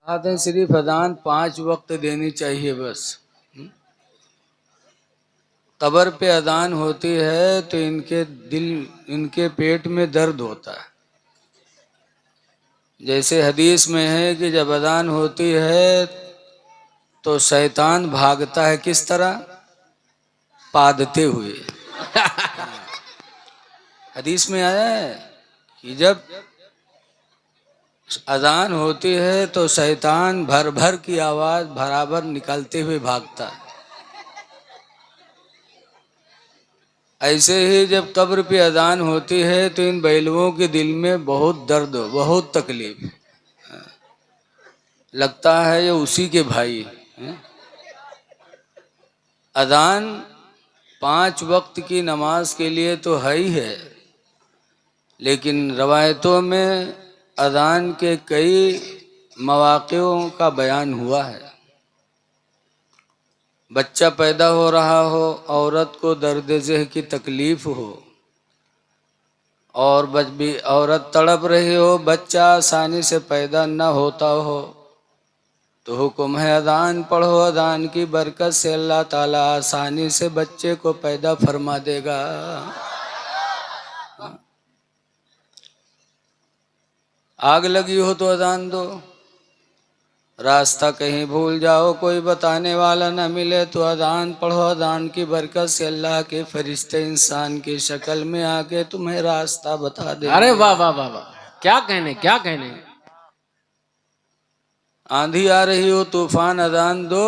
बात है सिर्फ अजान 5 वक्त देनी चाहिए बस। कब्र पे अजान होती है तो इनके पेट में दर्द होता है। जैसे हदीस में है कि जब अजान होती है तो शैतान भागता है, किस तरह? पादते हुए। हदीस में आया है कि जब अजान होती है तो शैतान भर भर की आवाज बराबर निकालते हुए भागता है। ऐसे ही जब कब्र पे अजान होती है तो इन बैलुओं के दिल में बहुत दर्द, बहुत तकलीफ, लगता है ये उसी के भाई हैं। अजान 5 वक्त की नमाज के लिए तो है ही है, लेकिन रवायतों में अजान के कई मवाक़िओं का बयान हुआ है। बच्चा पैदा हो रहा हो, औरत को दर्द ज़ेह की तकलीफ हो और औरत तड़प रही हो, बच्चा आसानी से पैदा न होता हो, तो हुक्म है अजान पढ़ो। अजान की बरकत से अल्लाह ताला आसानी से बच्चे को पैदा फरमा देगा। आग लगी हो तो अजान दो, रास्ता कहीं भूल जाओ, कोई बताने वाला न मिले तो अजान पढ़ो। अजान की बरकत से अल्लाह के फरिश्ते इंसान की शक्ल में आके तुम्हें रास्ता बता दे। अरे वाह वाह वाह वाह, क्या कहने क्या कहने। आंधी आ रही हो, तूफान, अजान दो,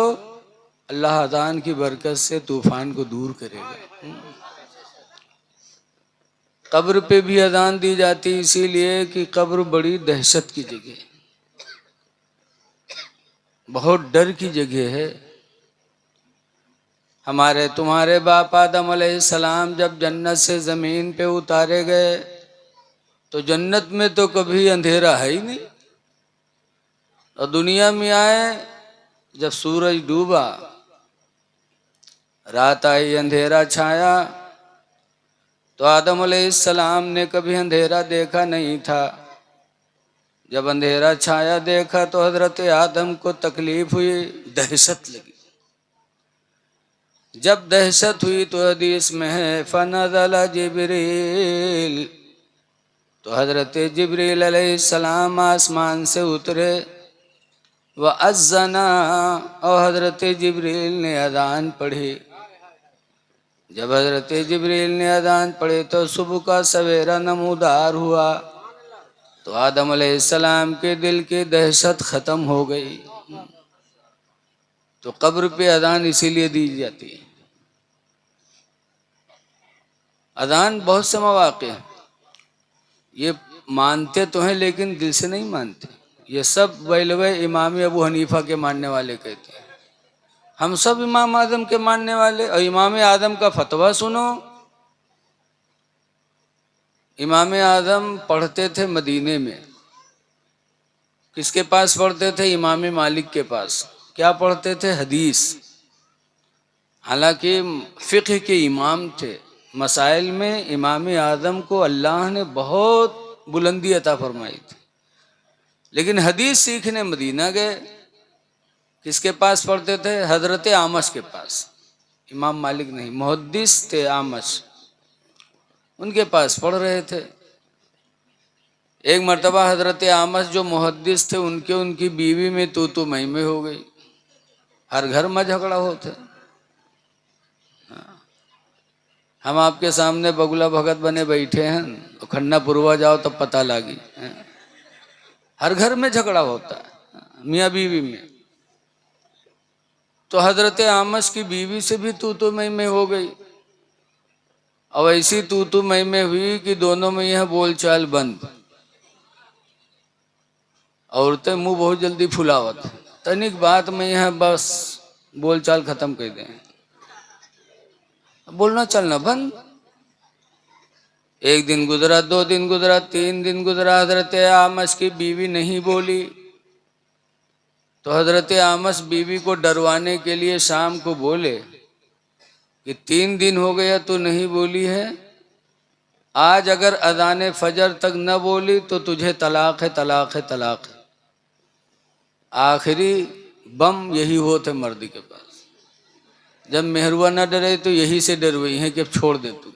अल्लाह अजान की बरकत से तूफान को दूर करेगा। कब्र पे भी अजान दी जाती इसीलिए कि कब्र बड़ी दहशत की जगह है, बहुत डर की जगह है। हमारे तुम्हारे बाप आदम अलैहिस्सलाम जब जन्नत से जमीन पे उतारे गए तो जन्नत में तो कभी अंधेरा है ही नहीं, और दुनिया में आए जब सूरज डूबा, रात आई, अंधेरा छाया, तो आदम अलैहिस्सलाम ने कभी अंधेरा देखा नहीं था। जब अंधेरा छाया देखा तो हजरत आदम को तकलीफ हुई, दहशत लगी। जब दहशत हुई तो हदीस में है फनज़ल जिब्रील, तो हजरत जिब्रील अलैहिस्सलाम आसमान से उतरे। व अज़्ज़ना, और हजरत जिब्रील ने अज़ान पढ़ी। जब हजरत जिब्रील ने अज़ान पढ़ी तो सुबह का सवेरा नमूदार हुआ, तो आदम अलैहिस्सलाम के दिल की दहशत ख़त्म हो गई। तो कब्र पे अज़ान इसीलिए दी जाती है। अज़ान बहुत से मौक़े हैं, ये मानते तो हैं लेकिन दिल से नहीं मानते। ये सब बैलवे इमाम अबू हनीफा के मानने वाले कहते हैं, हम सब इमाम आदम के मानने वाले। और इमाम आदम का फतवा सुनो, इमाम आदम पढ़ते थे मदीने में। किसके पास पढ़ते थे? इमाम मालिक के पास। क्या पढ़ते थे? हदीस। हालांकि फ़िक़्ह के इमाम थे, मसाइल में इमाम आदम को अल्लाह ने बहुत बुलंदी अता फरमाई थी, लेकिन हदीस सीखने मदीना गए। किसके पास पढ़ते थे? हजरत आमश के पास। इमाम मालिक नहीं, मुहद्दिस थे आमश, उनके पास पढ़ रहे थे। एक मर्तबा हजरत आमश जो मुहद्दिस थे, उनकी बीवी में तू मैं हो गई। हर घर में झगड़ा होते। हम आपके सामने बगुला भगत बने बैठे हैं, तो खन्ना पुरवा जाओ तब पता लगी। हर घर में झगड़ा होता है मियाँ बीवी में। तो हजरत आमश की बीवी से भी तू मैं हो गई। और ऐसी तू मैं हुई कि दोनों में यह बोलचाल बंद। औरतें मुंह बहुत जल्दी फुलावत, तनिक बात में यह बस बोलचाल खत्म कर दें, बोलना चलना बंद। एक दिन गुजरा, 2 दिन गुजरा, 3 दिन गुजरा, हजरत आमश की बीवी नहीं बोली। तो हजरत आमश बीवी को डरवाने के लिए शाम को बोले कि 3 दिन हो गया तो नहीं बोली है, आज अगर अजान फजर तक न बोली तो तुझे तलाक है, तलाक है, तलाक है। आखिरी बम यही हो थे मर्द के पास। जब मेहरुआ न डरे तो यही से डरवई है कि अब छोड़ दे तू।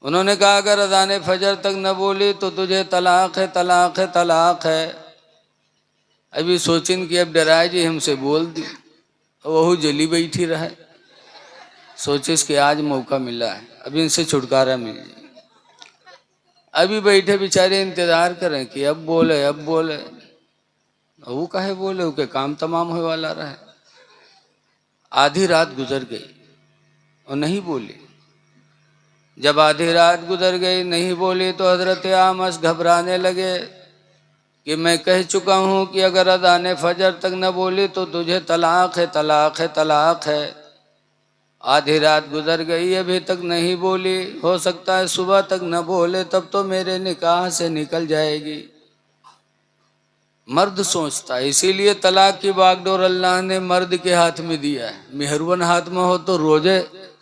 उन्होंने कहा अगर अज़ान फजर तक न बोली तो तुझे तलाक है, तलाक है, तलाक है। अभी सोचिन कि अब डराए जी हमसे बोल दी, वह जली बैठी रहे। सोचिस कि आज मौका मिला है, अभी इनसे छुटकारा मिल जाए। अभी बैठे बेचारे इंतजार करें कि अब बोले, अब बोले। वो काहे बोले, उसके काम तमाम होने वाला रहे। आधी रात गुजर गई और नहीं बोली। जब आधी रात गुजर गई नहीं बोली तो हजरत आमस घबराने लगे कि मैं कह चुका हूँ कि अगर अज़ान फजर तक न बोली तो तुझे तलाक है, तलाक है, तलाक है। आधी रात गुजर गई अभी तक नहीं बोली, हो सकता है सुबह तक न बोले तब तो मेरे निकाह से निकल जाएगी। मर्द सोचता है, इसीलिए तलाक की बागडोर अल्लाह ने मर्द के हाथ में दिया है। मेहरवन हाथ में हो तो रोजे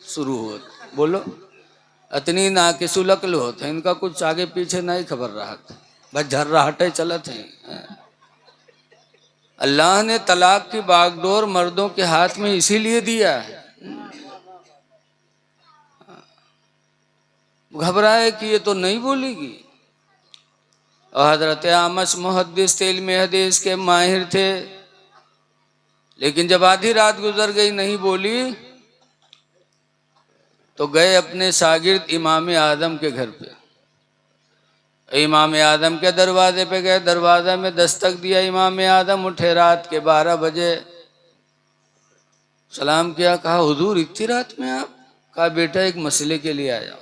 शुरू हो। बोलो, अतनी नाकिसुलकल होते, इनका कुछ आगे पीछे नहीं खबर रहा था, बस झर्राहटे चलत हैं। अल्लाह ने तलाक की बागडोर मर्दों के हाथ में इसीलिए दिया है। घबराए कि ये तो नहीं बोलेगी। और हजरत आमस मुहद्दिस थे, इल्म हदीस के माहिर थे, लेकिन जब आधी रात गुजर गई नहीं बोली तो गए अपने शागिर्द इमाम आदम के घर पे। इमाम आदम के दरवाजे पे गए, दरवाजा में दस्तक दिया। इमाम आदम उठे रात के 12 बजे, सलाम किया, कहा हुजूर इतनी रात में आप? कहा बेटा एक मसले के लिए आया हूं,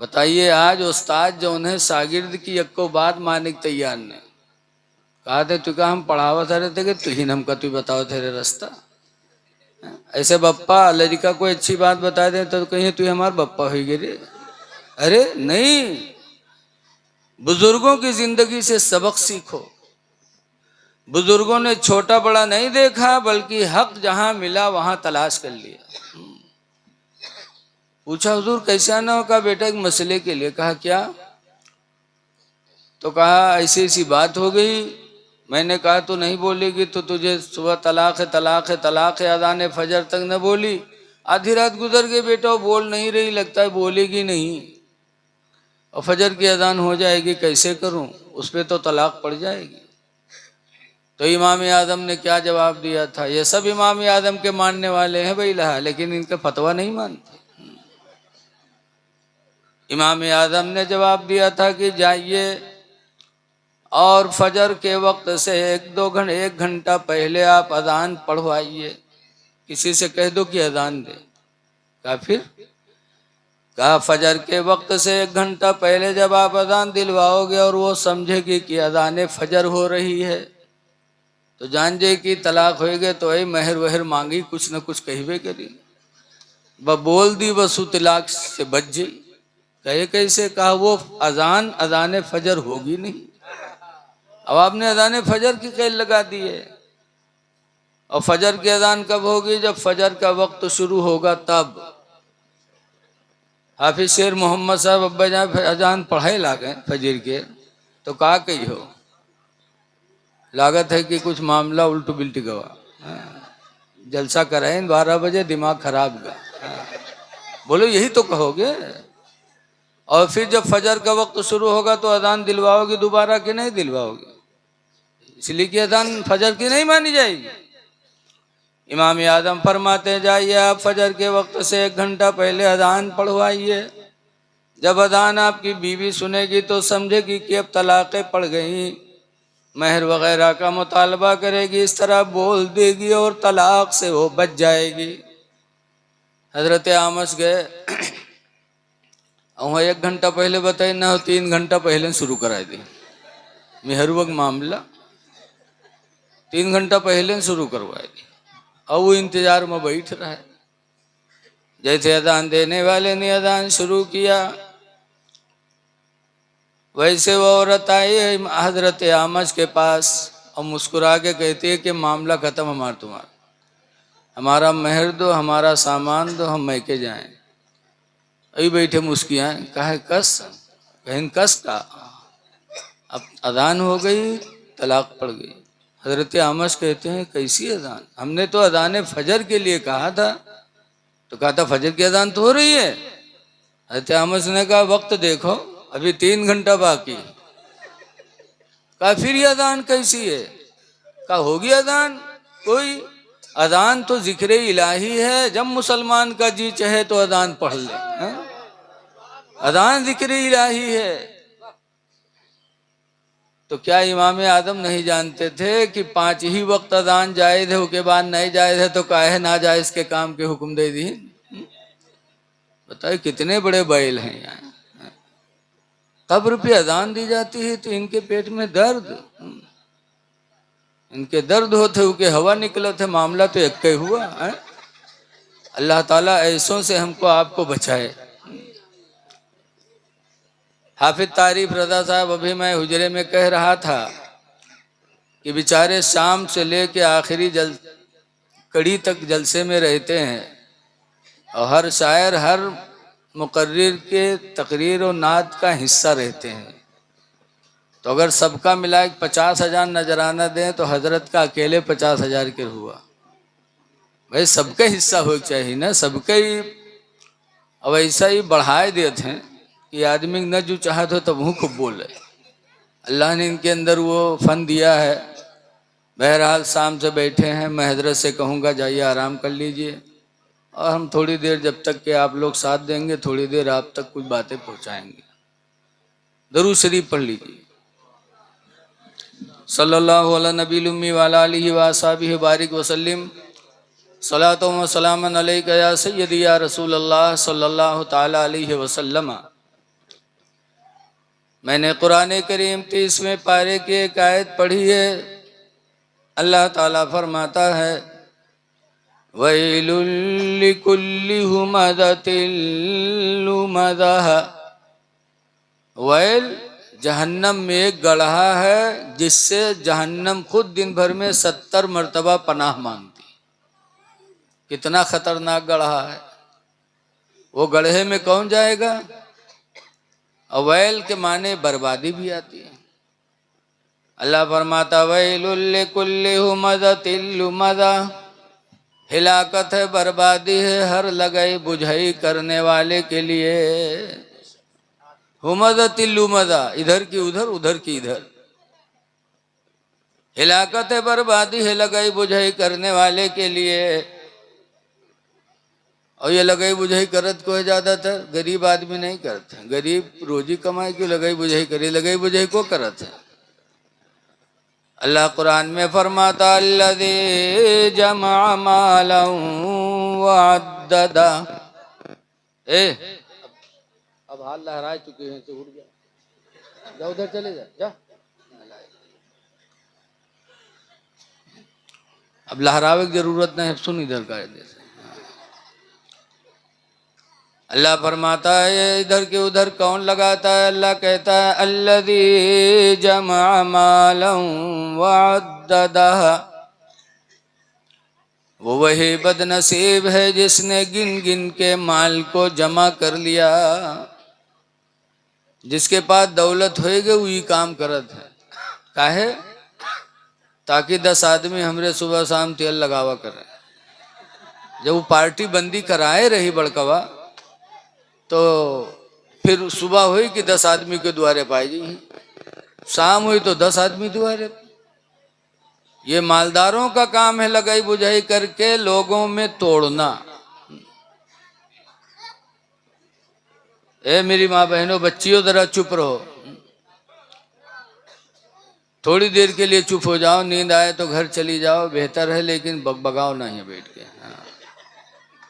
बताइए। आज उस्ताद जो उन्हें शागिर्द की यक्को बात मानने की तैयार नहीं। कहा थे तू, कहा हम पढ़ावा रहे थे कि तुहिन हमका तू बताओ तेरे रास्ता। ऐसे बप्पा लड़का कोई अच्छी बात बता दे तो कहीं तू हमारा बप्पा हो गिरे। अरे नहीं, बुजुर्गों की जिंदगी से सबक सीखो। बुजुर्गों ने छोटा बड़ा नहीं देखा, बल्कि हक जहां मिला वहां तलाश कर लिया। पूछा हुजूर कैसे आना हो? कहा बेटा एक मसले के लिए। कहा क्या? तो कहा ऐसी ऐसी बात हो गई, मैंने कहा तो नहीं बोलेगी तो तुझे सुबह तलाक है, तलाक है, तलाक है। अज़ान फजर तक न बोली, आधी रात गुजर गई बेटा, वो बोल नहीं रही, लगता है बोलेगी नहीं, और फजर की अजान हो जाएगी, कैसे करूं? उस पर तो तलाक पड़ जाएगी। तो इमाम आदम ने क्या जवाब दिया था? ये सब इमाम आदम के मानने वाले हैं भाई लहा, लेकिन इनका फतवा नहीं मानते। इमाम आदम ने जवाब दिया था कि जाइए और फजर के वक्त से एक घंटा पहले आप अजान पढ़वाइए, किसी से कह दो कि अजान दे। कहा फिर? कहा फजर के वक्त से 1 घंटा पहले जब आप अजान दिलवाओगे और वो समझेगी कि अजान फजर हो रही है तो जान जाए कि तलाक होएगे, तो ऐ महर वहर मांगी, कुछ न कुछ कहवे करी, बोल दी बसु तलाक से बच जाई। कहे कैसे? कहा वो अजान फजर होगी नहीं। अब आपने अजान फजर की कैद लगा दी है। और फजर की अजान कब होगी? जब फजर का वक्त शुरू होगा तब। हाफिज शेर मोहम्मद साहब अब्बा जहाँ अजान पढ़ाए लागे फजर के, तो कहा कही हो, लागत है कि कुछ मामला उल्टू बिल्टी गवा। जलसा कराए 12 बजे, दिमाग खराब गया। बोलो यही तो कहोगे। और फिर जब फजर का वक्त शुरू होगा तो अजान दिलवाओगे दोबारा कि नहीं दिलवाओगे? इसलिए कि अजान फजर की नहीं मानी जाएगी। इमाम आदम फरमाते जाइए आप फजर के वक्त से 1 घंटा पहले अजान पढ़वाइए। जब अजान आपकी बीवी सुनेगी तो समझेगी कि अब तलाक़ें पड़ गई, महर वगैरह का मुतालबा करेगी, इस तरह बोल देगी और तलाक से वो बच जाएगी। हजरत आमस गए और 1 घंटा पहले बताए ना, 3 घंटा पहले शुरू करा दी। मेहरवक मामला 3 घंटा पहले शुरू करवाए दी। और वो इंतजार में बैठ रहा है। जैसे अजान देने वाले ने अजान शुरू किया, वैसे वो औरत आई हजरत आमस के पास और मुस्कुरा के कहती है कि मामला खत्म हमारा तुम्हारा, हमारा महर दो, हमारा सामान दो, हम मैके जाएं। अभी बैठे मुस्कियाएं। कहा कस? कहीं कस का? अब अजान हो गई, तलाक पड़ गई। हजरत आमश कहते हैं कैसी अजान, हमने तो अजान फजर के लिए कहा था। तो कहा था फजर की अजान तो हो रही है। हजरत आमश ने कहा वक्त देखो अभी 3 घंटा बाकी। कहा फिर ये अजान कैसी है? कहा होगी अजान कोई। अजान तो जिक्र इलाही है, जब मुसलमान का जी चाहे तो अजान पढ़ ले। अजान जिक्र इलाही है। तो क्या इमाम आदम नहीं जानते थे कि 5 ही वक्त अजान जायज है, उसके बाद नहीं जायज है, तो काहे ना जायज के काम के हुक्म दे दी। बताइए कितने बड़े बैल हैं यहाँ। कब्र पे अजान दी जाती है तो इनके पेट में दर्द, इनके दर्द होते हुए हवा निकले थे, मामला तो एक ही हुआ है। अल्लाह ताला ऐसों से हमको आपको बचाए। हाफिज तारीफ रजा साहब, अभी मैं हुजरे में कह रहा था कि बेचारे शाम से लेके आखिरी कड़ी तक जलसे में रहते हैं और हर शायर हर मुकर्रिर के तकरीर और नात का हिस्सा रहते हैं। तो अगर सबका मिला 50,000 नजराना दें तो हजरत का अकेले 50,000 के हुआ। भाई सबका हिस्सा हो चाहिए ना, सबका ही। अब ऐसा ही बढ़ाए देते हैं कि आदमी न जो चाहत हो तब खूब बोले। अल्लाह ने इनके अंदर वो फन दिया है। बहरहाल शाम से बैठे हैं, मैं हजरत से कहूँगा जाइए आराम कर लीजिए और हम थोड़ी देर जब तक के आप लोग साथ देंगे थोड़ी देर आप तक कुछ बातें पहुँचाएंगे। दरूद शरीफ पढ़ लीजिए। सल्लल्लाहु अला नबील उम्मी वाला आलिहि व अस्हाबिहि बारिक वसल्लिम सलातो व सलामन अलैका या सय्यदी या रसूल अल्लाह सल्लल्लाहु ताला अलैहि वसल्लम। मैंने कुरान करीम 30वें पारे की एक आयत पढ़ी है। अल्लाह ताला फरमाता है वैलुल लिकुल्लि हुमज़तिल लुमज़ह। वैल जहन्नम में एक गढ़ा है जिससे जहन्नम खुद दिन भर में 70 मरतबा पनाह मांगती। कितना खतरनाक गढ़ा है। वो गढ़े में कौन जाएगा? अवैल के माने बर्बादी भी आती है। अल्लाह फरमाता वैलुल लिकुल्लि हुमज़तिल लुमज़ह। हिलाकत है, बर्बादी है हर लगाई बुझाई करने वाले के लिए। हुमज़तिल लुमज़ह, इधर की उधर उधर की इधर। हिलाकत है, बर्बादी है लगाई बुझाई करने वाले के लिए। और ये लगाई बुझाई करत को है ज्यादातर गरीब आदमी नहीं करते। गरीब रोजी कमाई क्यों लगाई बुझाई करे? लगाई बुझाई को करत है। अल्लाह कुरान में फरमाता अल्लज़ी जमा मालन व अद्ददा। अब हाल लहरा चुके हैं तो उठ जा, उधर चले जा। अब लहरावे की जरूरत नहीं, सुन इधर का जैसे। अल्लाह फरमाता है इधर के उधर कौन लगाता है? अल्लाह कहता है अल्लज़ी जमा मालन व अद्ददह। वो वही बदनसीब है जिसने गिन गिन के माल को जमा कर लिया। जिसके पास दौलत होएगी वही काम करत है। काहे? ताकि 10 आदमी हमरे सुबह शाम तेल लगावा करें। जब वो पार्टी बंदी कराए रही बड़कवा तो फिर सुबह हुई कि 10 आदमी के द्वारे पाई जी, शाम हुई तो 10 आदमी द्वारे। ये मालदारों का काम है लगाई बुझाई करके लोगों में तोड़ना। ए मेरी माँ बहनों बच्चियों जरा चुप रहो, थोड़ी देर के लिए चुप हो जाओ। नींद आए तो घर चली जाओ, बेहतर है, लेकिन बगबगाओ नहीं बैठ के। हाँ।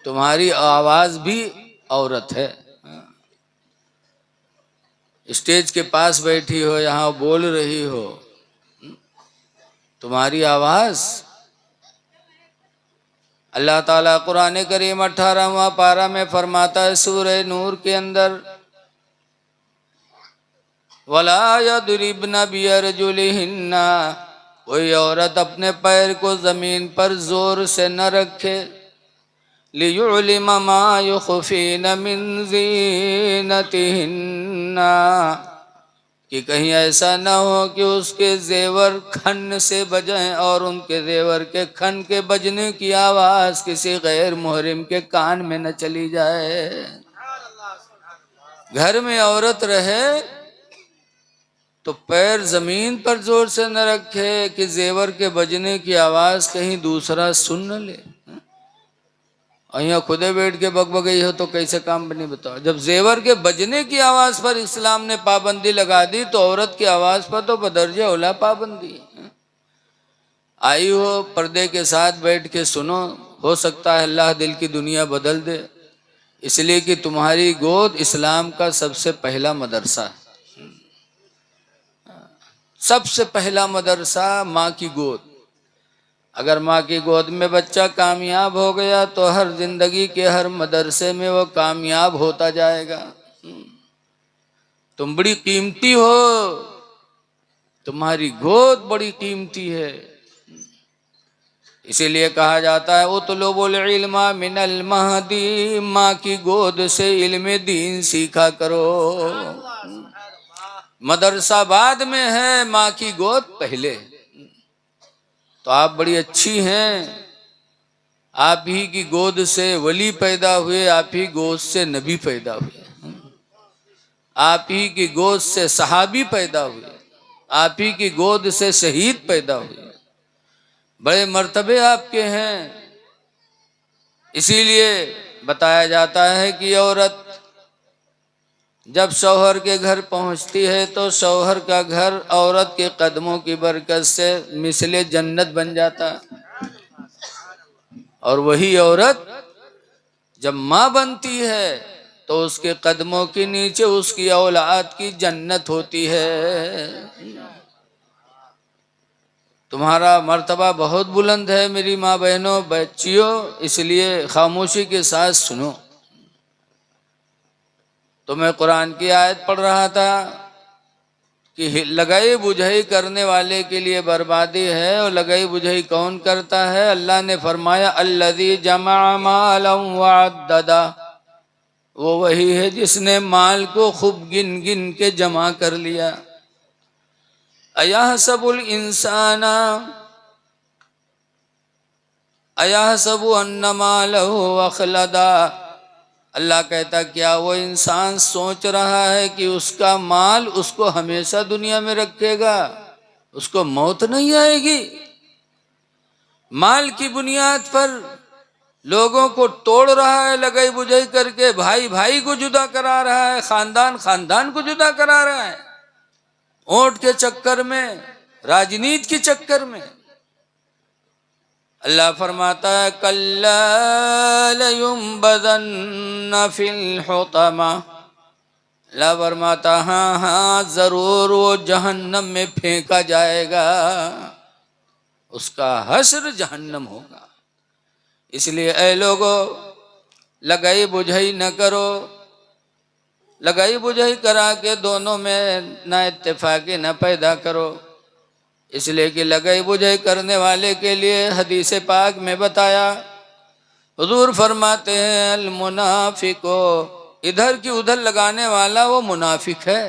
तुम्हारी आवाज भी औरत है। स्टेज के पास बैठी हो, यहाँ बोल रही हो, तुम्हारी आवाज। अल्लाह ताला कुरान करीम 18वां पारा में फरमाता है सूरह नूर के अंदर वला यदरिबन बिअरजुलिहिन्ना। कोई औरत अपने पैर को जमीन पर जोर से न रखे। लियुलिम मा युखफीन मिन ज़ीनतिहिन्ना। कि कहीं ऐसा ना हो कि उसके जेवर खन से बजें और उनके जेवर के खन के बजने की आवाज किसी गैर मुहरिम के कान में न चली जाए। घर में औरत रहे तो पैर जमीन पर जोर से न रखे कि जेवर के बजने की आवाज कहीं दूसरा सुन न ले। और यहाँ खुदे बैठ के बकबगई हो तो कैसे काम बने बताओ। जब जेवर के बजने की आवाज पर इस्लाम ने पाबंदी लगा दी तो औरत की आवाज पर तो बदर्जे औला पाबंदी। आई हो पर्दे के साथ बैठ के सुनो, हो सकता है अल्लाह दिल की दुनिया बदल दे, इसलिए कि तुम्हारी गोद इस्लाम का सबसे पहला मदरसा है। सबसे पहला मदरसा माँ की गोद। अगर माँ की गोद में बच्चा कामयाब हो गया तो हर जिंदगी के हर मदरसे में वो कामयाब होता जाएगा। तुम बड़ी कीमती हो, तुम्हारी गोद बड़ी कीमती है। इसीलिए कहा जाता है उतलुबुल इल्मा मिनल महदी, माँ की गोद से इल्म दीन सीखा करो। मदरसा बाद में है, माँ की गोद पहले। तो आप बड़ी अच्छी हैं, आप ही की गोद से वली पैदा हुए, आप ही गोद से नबी पैदा हुए, आप ही की गोद से सहाबी पैदा हुए, आप ही की गोद से शहीद पैदा हुए। बड़े मर्तबे आपके हैं। इसीलिए बताया जाता है कि औरत जब शौहर के घर पहुंचती है तो शौहर का घर औरत के कदमों की बरकत से मिसले जन्नत बन जाता। और वही औरत जब माँ बनती है तो उसके कदमों के नीचे उसकी औलाद की जन्नत होती है। तुम्हारा मर्तबा बहुत बुलंद है मेरी माँ बहनों बच्चियों, इसलिए खामोशी के साथ सुनो। तो मैं कुरान की आयत पढ़ रहा था कि लगाई बुझाई करने वाले के लिए बर्बादी है, और लगाई बुझाई कौन करता है? अल्लाह ने फरमाया अल्लज़ी जमा मालन वअद्ददा, वो वही है जिसने माल को खूब गिन गिन के जमा कर लिया। अयहसबुल इंसाना अयहसबु अन्नमा लहु अखलदा, अल्लाह कहता क्या वो इंसान सोच रहा है कि उसका माल उसको हमेशा दुनिया में रखेगा, उसको मौत नहीं आएगी? माल की बुनियाद पर लोगों को तोड़ रहा है लगाई बुझाई करके, भाई भाई को जुदा करा रहा है, खानदान खानदान को जुदा करा रहा है, वोट के चक्कर में, राजनीति के चक्कर में। अल्लाह फरमाता है कल्ला लयुंबज़न्ना फिल हुतमा, अल्लाह फरमाता हाँ हाँ जरूर वो जहन्नम में फेंका जाएगा, उसका हश्र जहन्नम होगा। इसलिए ऐ लोगो लगाई बुझाई न करो, लगाई बुझाई करा के दोनों में ना इत्तेफाकी न पैदा करो। इसलिए कि लगाई बुझाई करने वाले के लिए हदीस पाक में बताया, हुजूर फरमाते हैं अल मुनाफिको, इधर की उधर लगाने वाला वो मुनाफिक है।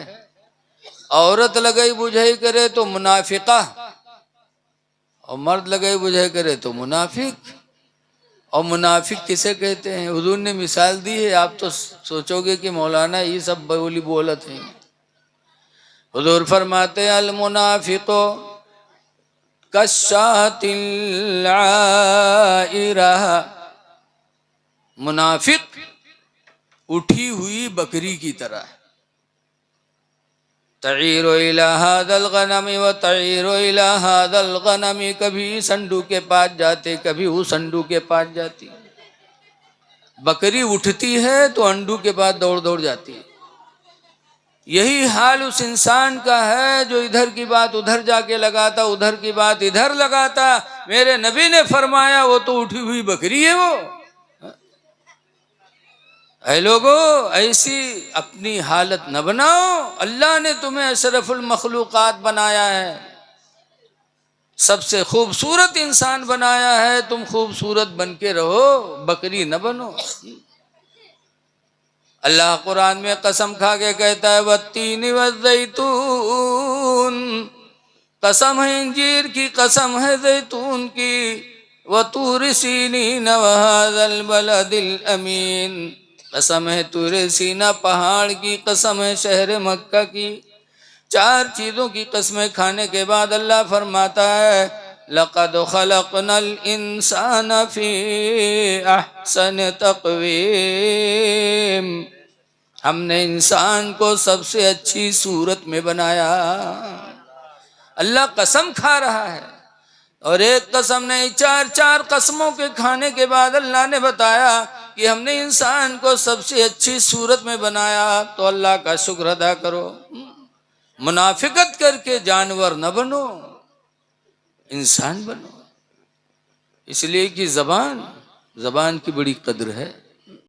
औरत लगाई बुझाई करे तो मुनाफिका, और मर्द लगाई बुझाई करे तो मुनाफिक। और मुनाफिक किसे कहते हैं? हुजूर ने मिसाल दी है, आप तो सोचोगे कि मौलाना ये सब बोली बोलत हैं। हुजूर फरमाते हैं अल मुनाफिको कश्शातिल आइरा, मुनाफिक उठी हुई बकरी की तरह। तईरो इला हादल गनमी व तईरो इला हादल गनमी, कभी संडू के पास जाते कभी उस अंडू के पास जाती। बकरी उठती है तो अंडू के पास दौड़ दौड़ जाती है। यही हाल उस इंसान का है जो इधर की बात उधर जाके लगाता, उधर की बात इधर लगाता। मेरे नबी ने फरमाया वो तो उठी हुई बकरी है वो। ऐ लोगो ऐसी अपनी हालत न बनाओ, अल्लाह ने तुम्हें अशरफुल मखलूकात बनाया है, सबसे खूबसूरत इंसान बनाया है, तुम खूबसूरत बन के रहो, बकरी न बनो। अल्लाह कुरान में कसम खा के कहता है वत्तीन वज़ैतून, कसम है इंजीर की, कसम है जैतून की, वतूर सीनीन वहाज़ल बलदिल अमीन, कसम है तूर सीना पहाड़ की, कसम है शहर मक्का की। चार चीजों की कसमें खाने के बाद अल्लाह फरमाता है लक़द खलक़नल इंसान फी अहसन तक़वीम, हमने इंसान को सबसे अच्छी सूरत में बनाया। अल्लाह कसम खा रहा है और एक कसम नहीं, चार चार कसमों के खाने के बाद अल्लाह ने बताया कि हमने इंसान को सबसे अच्छी सूरत में बनाया। तो अल्लाह का शुक्र अदा करो, मुनाफिकत करके जानवर न बनो, इंसान बनो। इसलिए कि जबान की बड़ी कद्र है।